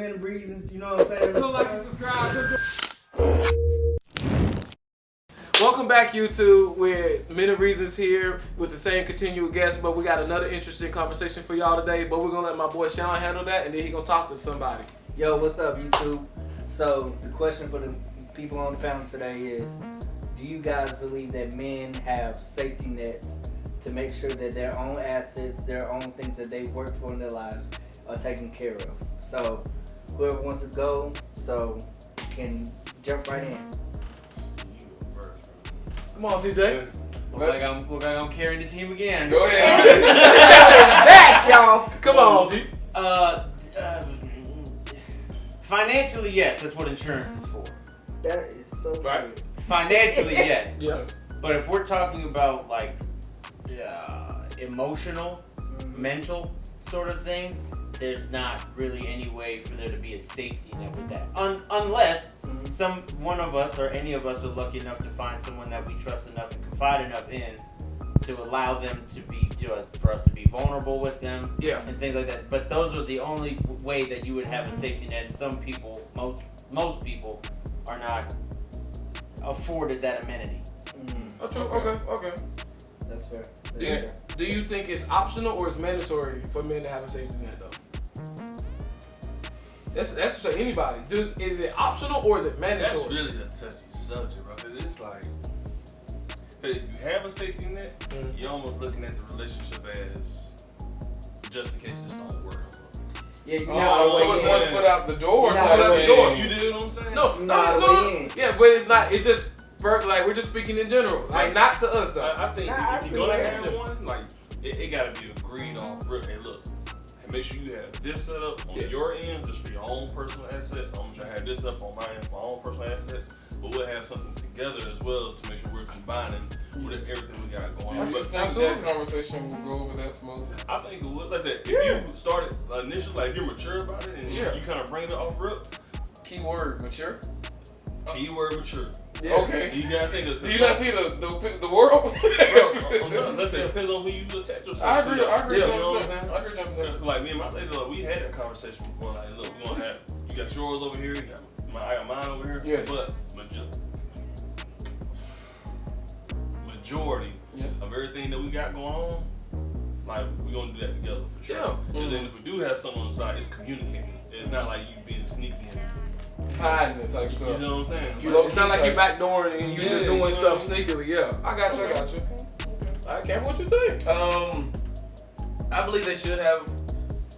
many reasons, you know what I'm saying? Don't like and subscribe. Welcome back, YouTube, with many reasons here with the same continual guest, but we got another interesting conversation for y'all today. But we're gonna let my boy Sean handle that, and then he gonna talk to somebody. Yo, what's up, YouTube? So the question for the people on the panel today is: do you guys believe that men have safety nets to make sure that their own assets, their own things that they've worked for in their lives, are taken care of? So whoever wants to go, so can jump right in. Come on, CJ. Look like I'm carrying the team again. Go ahead. Back, y'all. Come on, G. Financially, yes, that's what insurance is for. That is so Right. good. Financially, yes. Yeah. But if we're talking about like emotional, mental sort of things, there's not really any way for there to be a safety net with that. Unless one of us or any of us are lucky enough to find someone that we trust enough and confide enough in to allow them to be, for us to be vulnerable with them, Yeah. and things like that. But those are the only way that you would have a safety net. And some people, most people, are not afforded that amenity. Oh, true. Okay. That's fair. Do you think it's optional or it's mandatory for men to have a safety net though? That's for anybody. Is it optional or is it mandatory? That's really a touchy subject, bro. 'Cause it's like, if you have a safety net, you're almost looking at the relationship as just in case this don't work. Yeah, you So it's one foot out the door. You're not type way of thing. in. You dig what I'm saying? No. Yeah, but it's not. It's just like we're just speaking in general. Like not to us though. I think if you're gonna have one, like it gotta be agreed on. Hey, look, and make sure you have this set up on your end, just for your own personal assets. I'm gonna have this up on my end, for my own personal assets. But we'll have something together as well to make sure we're combining with everything we got going on. But that conversation will go over that smooth. I think it would. Let's say if you started initially, like you're mature about it, and you kind of bring it off rip. Keyword mature. Keyword mature. Yeah. Okay. You gotta think of. Do you not see the world? Bro, I'm telling, listen, it depends on who you attach yourself I agree. to. I agree. You know what I'm saying? I agree. 'Cause, like me and my lady, like, we had that conversation before. Like, look, we gonna have you got yours over here, I got mine over here. Yes. But majority Yes. of everything that we got going on, like we gonna do that together for sure. Yeah. And then if we do have something on the side, it's communicating. It's not like you being sneaky and Hiding it type you stuff. know what I'm saying? It's not like you backdooring and you just doing you know stuff what I mean? sneakily. Yeah. I got you. I can't. What you think? I believe they should have.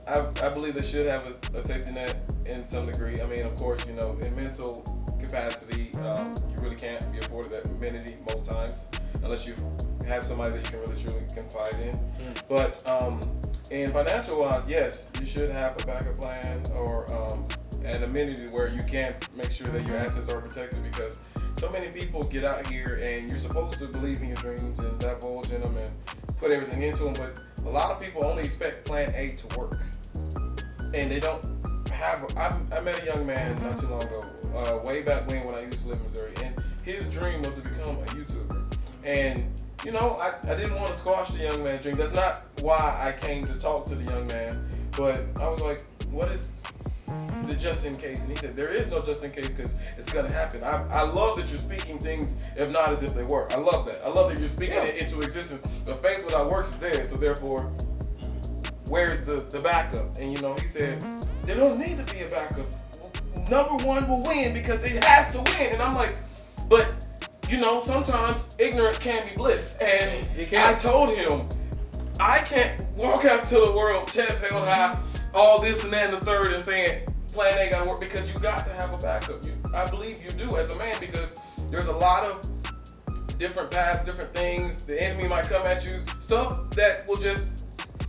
I believe they should have a safety net in some degree. I mean, of course, you know, in mental capacity, you really can't be afforded that amenity most times unless you have somebody that you can really truly confide in. But in financial wise, yes, you should have a backup plan or an amenity where you can make sure that your assets are protected, because so many people get out here and you're supposed to believe in your dreams and divulge in them and put everything into them, but a lot of people only expect plan A to work. And they don't have, I met a young man not too long ago, way back when I used to live in Missouri, and his dream was to become a YouTuber. And you know, I didn't want to squash the young man's dream. That's not why I came to talk to the young man, but I was like, what is the just in case? And he said, there is no just in case, because it's going to happen. I love that you're speaking things, if not as if they were. I love that. I love that you're speaking it into existence. The faith without works is dead, so therefore, where's the backup? And you know, he said, there don't need to be a backup. Number one will win because it has to win. And I'm like, but you know, sometimes ignorance can be bliss. And I told him, I can't walk out to the world chest held high, all this and that and the third, and saying plan A gotta work, because you got to have a backup. I believe you do as a man, because there's a lot of different paths, different things. The enemy might come at you, stuff that will just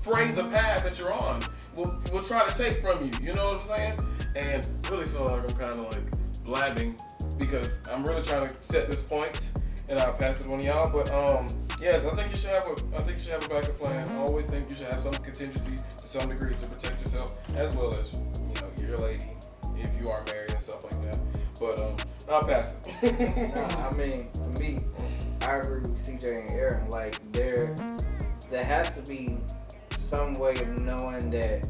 fray the path that you're on. Will try to take from you. You know what I'm saying? And really feel like I'm kind of like blabbing, because I'm really trying to set this point, and I'll pass it on to y'all. But yes, I think you should have a backup plan. I always think you should have some contingency to some degree to protect yourself, as well as, you know, your lady if you are married and stuff like that. But I'll pass it. I mean, for me, I agree with CJ and Aaron. Like there has to be some way of knowing that,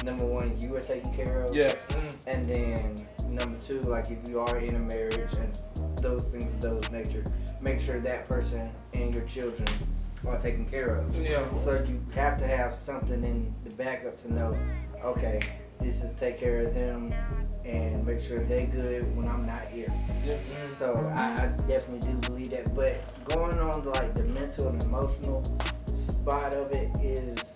number one, you are taken care of. Yes. And then number 2, like if you are in a marriage and those things of those nature, make sure that person and your children are taken care of. Yeah. So you have to have something in the backup to know, okay, this is take care of them and make sure they good when I'm not here. Yes. So I definitely do believe that. But going on to like the mental and emotional spot of it is,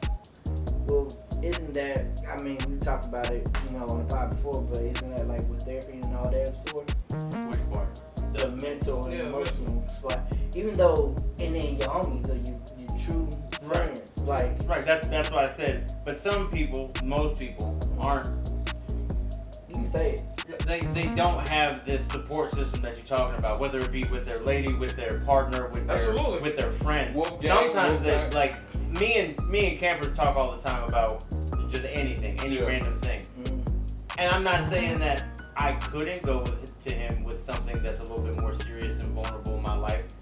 well, isn't that, I mean, we talked about it, on the pod before, but isn't that like what therapy and all that is for? Which part? The mental and emotional spot. Even though, and then your homies or your true friends, like. Right, that's what I said. But some people, most people, aren't. You can say it. They don't have this support system that you're talking about, whether it be with their lady, with their partner, with their friend. Sometimes they like me and Camper talk all the time about just anything, any random thing. And I'm not saying that I couldn't go to him with something that's a little bit more serious and vulnerable in my life.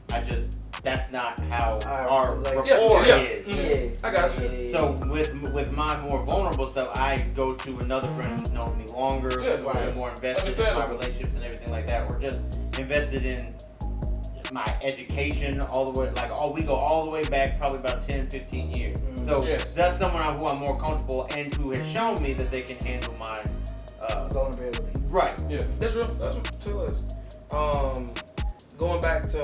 That's not how our rapport is. I got you. So with my more vulnerable stuff, I go to another friend who's known me longer, who's been more invested in my relationships and everything like that. We're just invested in my education all the way, we go all the way back probably about 10, 15 years. So that's someone who I'm more comfortable and who has shown me that they can handle my vulnerability. Right. Yes. That's real. That's what it was. Going back to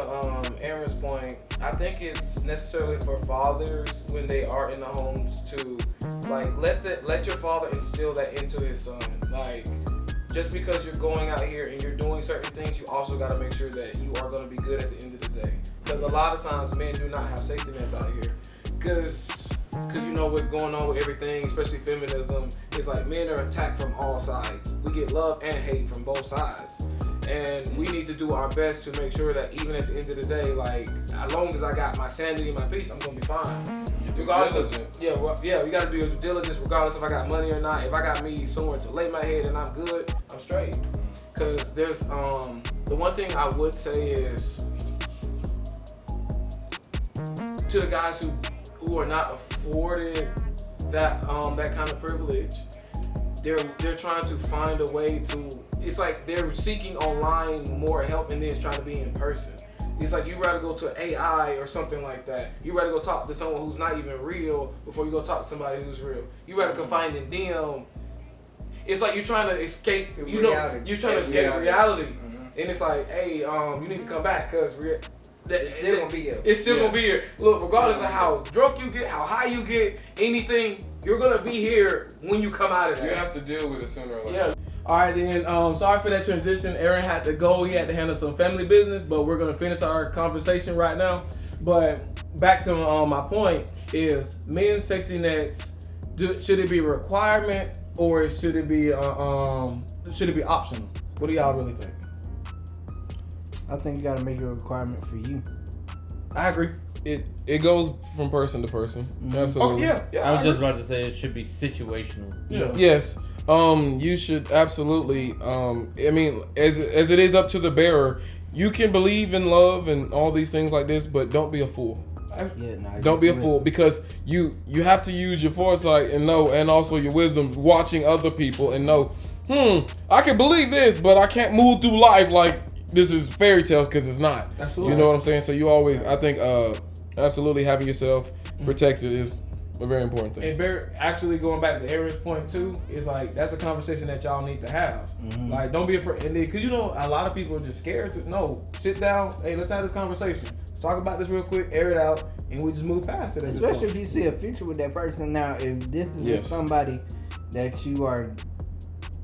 Aaron's point, I think it's necessarily for fathers when they are in the homes to let your father instill that into his son. Like, just because you're going out here and you're doing certain things, you also got to make sure that you are going to be good at the end of the day. Because a lot of times men do not have safety nets out here. Because what's going on with everything, especially feminism, it's like men are attacked from all sides. We get love and hate from both sides. And we need to do our best to make sure that even at the end of the day, like, as long as I got my sanity and my peace, I'm gonna be fine. Regardless of, we gotta do due diligence regardless if I got money or not. If I got me somewhere to lay my head and I'm good, I'm straight. Cause there's the one thing I would say is to the guys who are not afforded that kind of privilege, they're trying to find a way to. It's like they're seeking online more help and then it's trying to be in person. It's like you rather go to an AI or something like that. You rather go talk to someone who's not even real before you go talk to somebody who's real. You rather confine in them. It's like you're trying to escape. You're trying to escape reality. And it's like, hey, you need to come back because it's still gonna be here. It's still gonna be here. Look, regardless of how drunk you get, how high you get, anything, you're gonna be here when you come out of that. You have to deal with it sooner or later. Yeah. All right, then. Sorry for that transition. Aaron had to go. He had to handle some family business, but we're gonna finish our conversation right now. But back to my point is men's safety nets. Should it be a requirement or should it be optional? What do y'all really think? I think you gotta make it a requirement for you. I agree. It goes from person to person. Absolutely. Oh yeah. I was just about to say it should be situational. Yeah. Yes. You should absolutely. I mean, as it is up to the bearer, you can believe in love and all these things like this, but don't be a fool. Don't be a fool because you have to use your foresight and know, and also your wisdom, watching other people and know. I can believe this, but I can't move through life like this is fairy tales because it's not. Absolutely. You know what I'm saying? So you always, I think, absolutely having yourself protected is a very important thing. And actually going back to Aaron's point too, is like that's a conversation that y'all need to have. Like don't be afraid, and because a lot of people are just scared to. No, sit down. Hey, let's have this conversation. Let's talk about this real quick, air it out, and we just move past it. Especially if you see a future with that person. Now, if this is with somebody that you are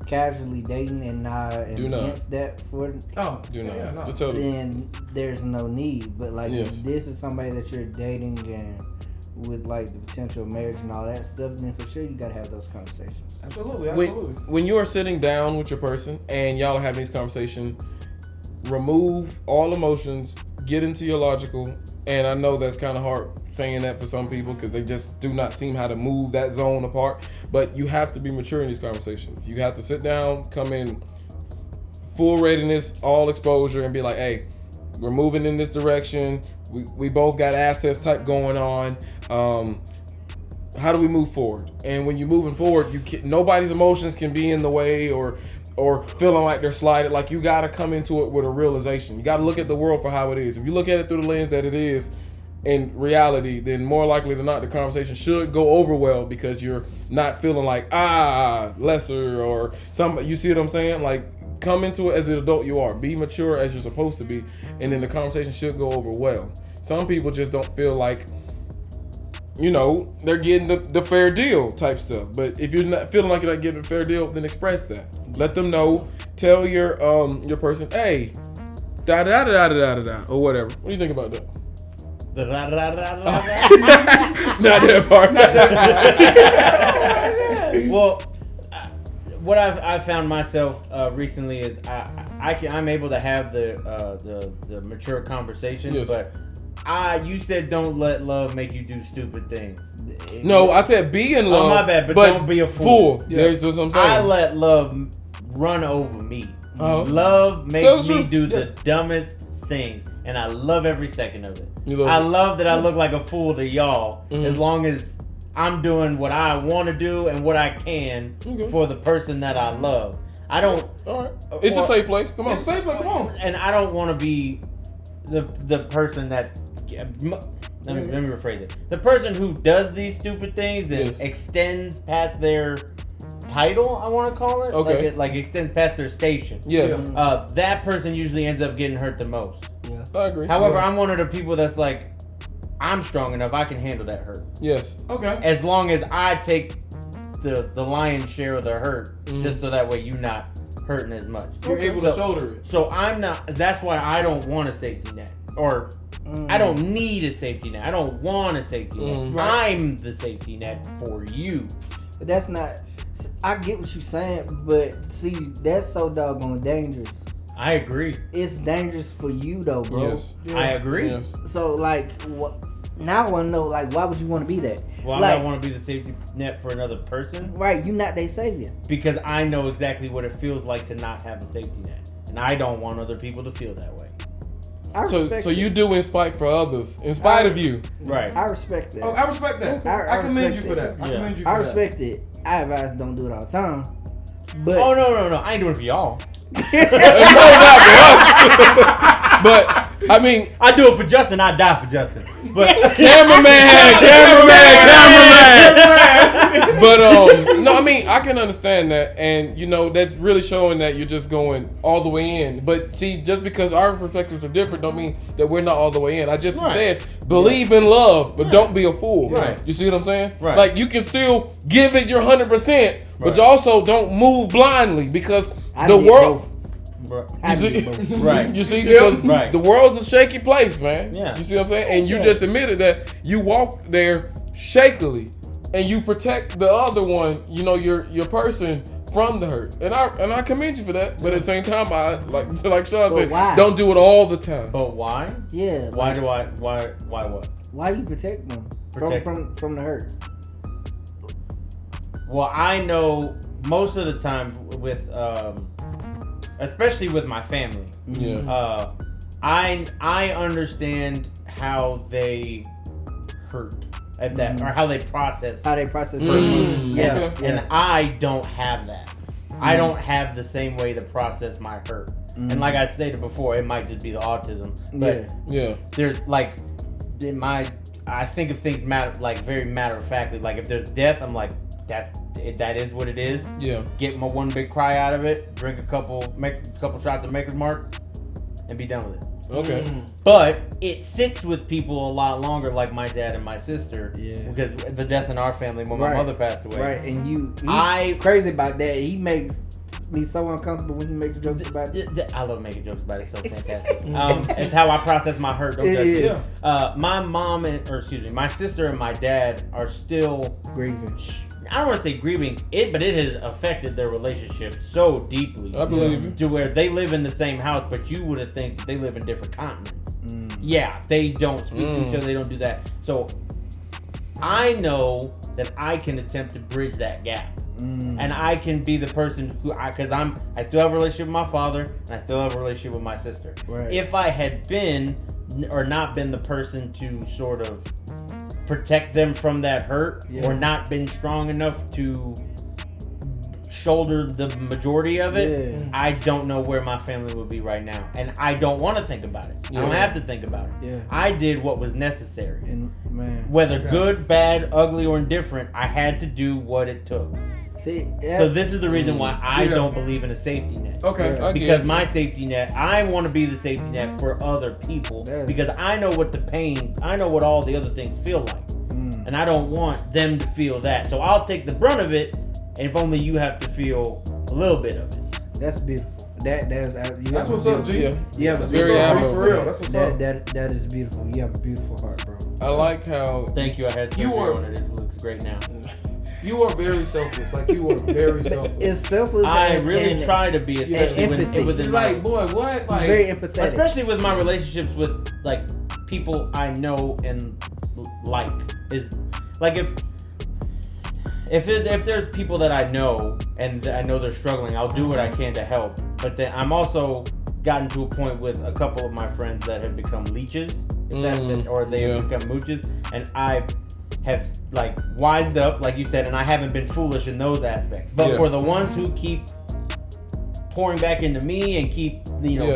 casually dating and not against that for, then there's no need. But like if this is somebody that you're dating and with like the potential of marriage and all that stuff, then for sure you gotta have those conversations. Absolutely. When you are sitting down with your person and y'all are having these conversations, remove all emotions, get into your logical. And I know that's kind of hard saying that for some people because they just do not seem how to move that zone apart. But you have to be mature in these conversations. You have to sit down, come in full readiness, all exposure, and be like, hey, we're moving in this direction. We both got assets type going on. How do we move forward? And when you're moving forward, nobody's emotions can be in the way or or feeling like they're slighted. Like, you gotta come into it with a realization. You gotta look at the world for how it is. If you look at it through the lens that it is in reality, then more likely than not, the conversation should go over well because you're not feeling like lesser or something. You see what I'm saying? Like, come into it as an adult you are. Be mature as you're supposed to be, and then the conversation should go over well. Some people just don't feel like, they're getting the fair deal type stuff. But if you're not feeling like you're not getting a fair deal, then express that. Let them know. Tell your person, hey, da da da da da da, or whatever. What do you think about that? Not that part. Well, what I've found myself recently is I'm able to have the mature conversations, Yes. but you said don't let love make you do stupid things. No, I said be in love. Oh, my bad, but don't be a fool. Yeah. That's what I'm saying. I let love run over me. Uh-huh. Love makes me true. do the dumbest things, and I love every second of it. I love that I look like a fool to y'all, as long as I'm doing what I want to do and what I can for the person that I love. I don't. All right. It's a safe place. Come on. It's a safe place. Come on. And I don't want to be the person that. Let me rephrase it. The person who does these stupid things and extends past their title, I want to call it. Okay. Like extends past their station. Yes. That person usually ends up getting hurt the most. Yeah. I agree. However, I'm one of the people that's like, I'm strong enough, I can handle that hurt. Yes. Okay. As long as I take the lion's share of the hurt, just so that way you're not hurting as much. You're able to shoulder it. So I'm not, that's why I don't want a safety net. Or I don't need a safety net. I don't want a safety net. Right. I'm the safety net for you. But that's not. I get what you're saying, but see, that's so doggone dangerous. I agree. It's dangerous for you though, bro. Yes. I agree. Yes. So like, now I want to know, like, why would you want to be that? Well, I don't want to be the safety net for another person. Right, you're not their savior. Because I know exactly what it feels like to not have a safety net. And I don't want other people to feel that way. I respect So it. you do in spite for others, in spite of you. Right. I respect that. Oh, I respect that. I I commend you respect for that. that. I Yeah. commend you for I that. respect it. I advise don't do it all the time. But Oh, no. I ain't doing it for y'all. No, not for us. But I mean, I do it for Justin. I die for Justin. But cameraman. But no, I mean, I can understand that, and that's really showing that you're just going all the way in. But see, just because our perspectives are different, don't mean that we're not all the way in. I just said believe in love, but don't be a fool. Right. You see what I'm saying? Right. Like, you can still give it your 100%, but Right. you also don't move blindly because I the did world. both. You see, Right. you see, because Right. the world's a shaky place, man. Yeah. You see what I'm saying? And you just admitted that you walk there shakily, and you protect the other one, your person from the hurt. And I commend you for that. But at the same time, I like Sean said, why? don't do it all the time. But why? Yeah. Why like, why what? Why you protect them Protect- from the hurt? Well, I know most of the time with especially with my family, Yeah. I understand how they hurt at that, or how they process. How they process hurt. Yeah. Okay. And I don't have that. I don't have the same way to process my hurt. And like I stated before, it might just be the autism. But Yeah. there's like I think of things very matter of factly. Like if there's death, I'm like, that is what it is. Yeah. Get my one big cry out of it, make a couple shots of Maker's Mark, and be done with it. Okay. But it sits with people a lot longer, like my dad and my sister. Yeah. Because the death in our family when my mother passed away. Right, and he's crazy about that. He makes me so uncomfortable when he makes jokes about it. I love making jokes about it. It's so fantastic. It's how I process my hurt. Don't judge me. Yeah. My my sister and my dad are still Grieving. I don't want to say grieving it, but it has affected their relationship so deeply. I believe you. To where they live in the same house, but you would have think that they live in different continents. Yeah, they don't speak to each other. They don't do that. So I know that I can attempt to bridge that gap. And I can be the person who, because I still have a relationship with my father, and I still have a relationship with my sister. Right. If I had been, or not been the person to sort of protect them from that hurt, or not been strong enough to shoulder the majority of it, I don't know where my family would be right now, and I don't want to think about it. I don't have to think about it. Yeah. I did what was necessary. And man, Whether good, bad, ugly, or indifferent, I had to do what it took. see, So this is the reason why I Yeah. don't believe in a safety net. Okay. Yeah. I get Because you. my safety net, I want to be the safety net for other people. Yes. Because I know what the pain, I know what all the other things feel like. And I don't want them to feel that. So I'll take the brunt of it, and if only you have to feel a little bit of it. that's beautiful. That's what's up, G. Yeah. You have a Very beautiful admirable. For real. That's what's up. that is beautiful. You have a beautiful heart, bro. I like how Thank you. I had You surgery are- on it. It looks great now. You are very selfless. Like you are very selfless. It's selfless. I and- really and try to be, especially empathy. within You're my, like, boy, what? Like, very empathetic. especially with my relationships with like people I know and like. Is like if there's people that I know and I know they're struggling, I'll do what I can to help. But then I'm also gotten to a point with a couple of my friends that have become leeches, or they have become mooches, and I have like wised up, like you said, and I haven't been foolish in those aspects. But for the ones who keep pouring back into me and keep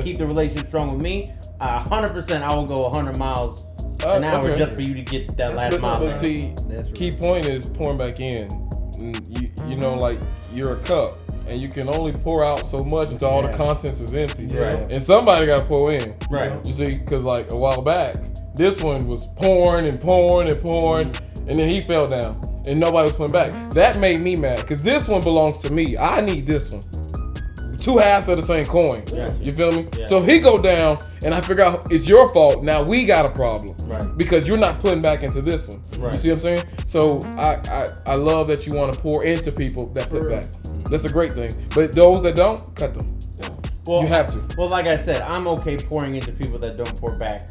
keep the relationship strong with me, 100% I will go 100 miles an hour okay. just for you to get that last mile. But see, That's key point is pouring back in. You know, like you're a cup, and you can only pour out so much until all the contents is empty. Right. And somebody got to pour in. Right. You see, because like a while back, this one was pouring and pouring and pouring, and then he fell down, and nobody was putting back. That made me mad because this one belongs to me. I need this one. Two halves of the same coin. Yeah. You feel me? Yeah. So he go down, and I figure out it's your fault. Now we got a problem. Right. Because you're not putting back into this one. Right. You see what I'm saying? So I love that you want to pour into people that put back. That's a great thing. But those that don't, cut them. Well, You have to. Well, like I said, I'm okay pouring into people that don't pour back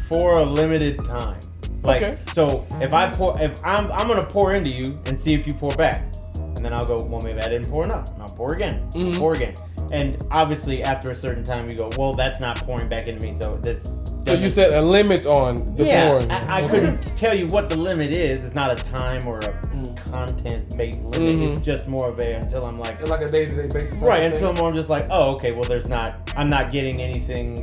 for a limited time. Like, Okay. so if I'm gonna pour into you and see if you pour back, and then I'll go, well, maybe I didn't pour enough. And I'll pour again, pour again, and obviously after a certain time, you go, well, that's not pouring back into me. So this. So you set a limit on the pouring. I couldn't tell you what the limit is. It's not a time or a content-based limit. It's just more of a until I'm like. It's like a day-to-day basis. Right, until I'm just like, oh, okay, well, I'm not getting anything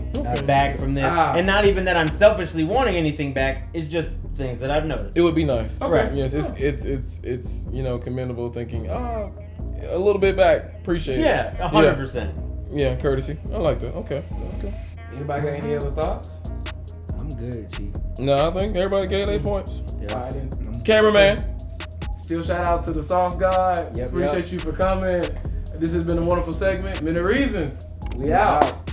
back from this. And not even that I'm selfishly wanting anything back, it's just things that I've noticed. It would be nice. Right. Yes, it's commendable thinking, a little bit back. Appreciate it. Yeah, 100%. Yeah, courtesy. I like that. Okay. Anybody got any other thoughts? I'm good, Chief. No, I think everybody gave their points. Yeah. All right, then. Cameraman. Still shout out to the Sauce God. Yep, Appreciate you for coming. This has been a wonderful segment. Many reasons. We out.